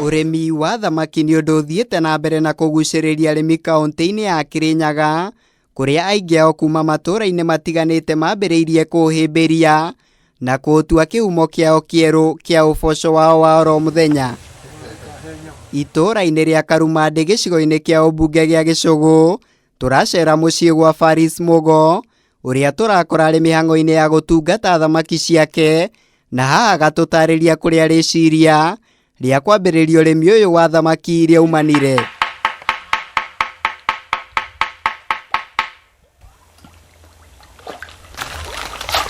Urimi wa thamaki nĩ ũndũ ũthiĩte na mbere na kũgucĩrĩria arĩmi kaunti-inĩ ya Kirinyaga, kũrĩa aingĩ ao kuma matũũra-inĩ matiganĩte mambĩrĩirie kũũhĩmbĩria na kũũtua kĩhumo kĩao kĩerũ kĩa ũboco wao wa oro mũthenya. Itũũra-inĩ rĩa Karumandĩ gĩcigo-inĩ kĩa ũmbunge gĩa Gĩcũgũ, tũracera mũciĩ gwa Faris Mugo, ũrĩa tũrakora arĩ mĩhang'o-inĩ ya gũtungata thamaki ciake, na haha agatũtarĩria kũrĩa rĩciria rĩa kwambĩrĩria ũrĩmi ũyũ wa thamaki rĩaumanire.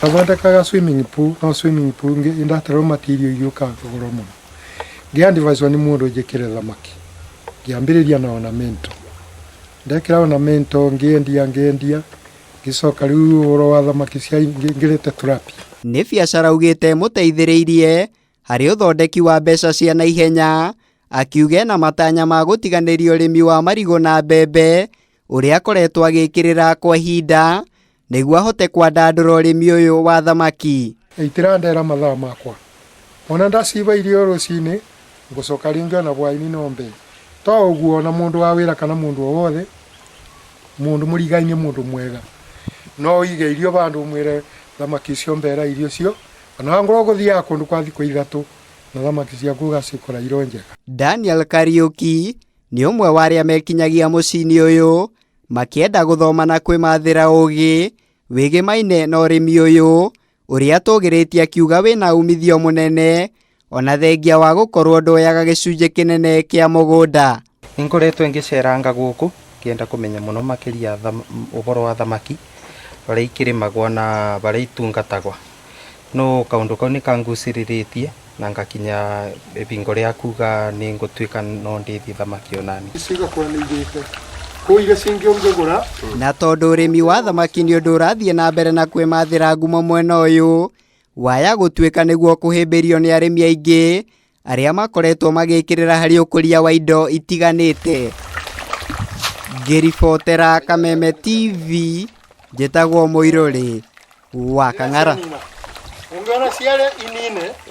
Thondekaga swimming pool industrial material igiũkaga kũgũrwo mũno. Ngĩandivicwo nĩ mũndũ njĩkĩre thamaki, ngĩambĩrĩria na ornamental. Ndekĩra ornamental ngĩendia, ngĩcoka rĩu ũhoro wa thamaki cia ngĩrĩte tũrapi. Nĩ biacara ugĩte mũteithĩrĩirie harĩ ũthondeki wa mbeca cia naihenya, akiuga na matanya ma gũtiganĩria ũrĩmi wa marigũ na mbembe ũrĩa akoretwo agĩkĩrĩra kwa ihinda nĩguo ahote kwandandũra ũrĩmi ũyũ wa thamaki. Itirandera mathaa makwa. Ona ndaciba irio rũcinĩ, ngũcoka rĩngĩ ona hwaĩ-inĩ nombe. To ũguo ona mũndũ wa wĩra kana mũndũ o wothe, mũndũ mũrigaine mũndũ mwega. No ige irio bandũ mwĩre thamaki cio mbera irio cio, ona ngoro gũthiaga kũndũ kwa thikũ ithatũ na thamaki ciaku ũgacikora iro njega. Daniel Kariuki nĩ ũmwe wa arĩa mekinyagia mũciĩ-inĩ ũyũ, makĩenda gũthoma na kwĩmathĩra ũgĩ wĩgĩmaine na ũrĩmi ũyũ, ũrĩa atũgĩrĩtie akiuga wĩna umithio mũnene, ona thengia wa gũkorwo ndoyaga gĩcunjĩ kĩnene kĩa mũgũnda. Nĩngoretwo ngĩceranga gũkũ ngĩenda kũmenya mũno makĩria ũhoro wa thamaki barĩa ikĩrĩmagwo na barĩa itungatagwo. No kaũndũ kau nĩ kangucĩrĩrĩtie na ngakinya bingo rĩa kuga nĩ ngũtuĩka no ndĩithi thamaki onani. Na tondũ ũrĩmi wa thamaki nĩ ũndũ ũrathiĩ na mbere na kwĩmathĩra ngumo mwena ũyũ, waya gũtuĩka nĩguo kũhĩmbĩrio nĩ arĩmi aingĩ arĩa makoretwo magĩkĩrĩra harĩ ũkũria wa indo itiganĩte. Ngĩribotera Kameme TV, njĩtagwo Mũirũrĩ wa Kang'ara.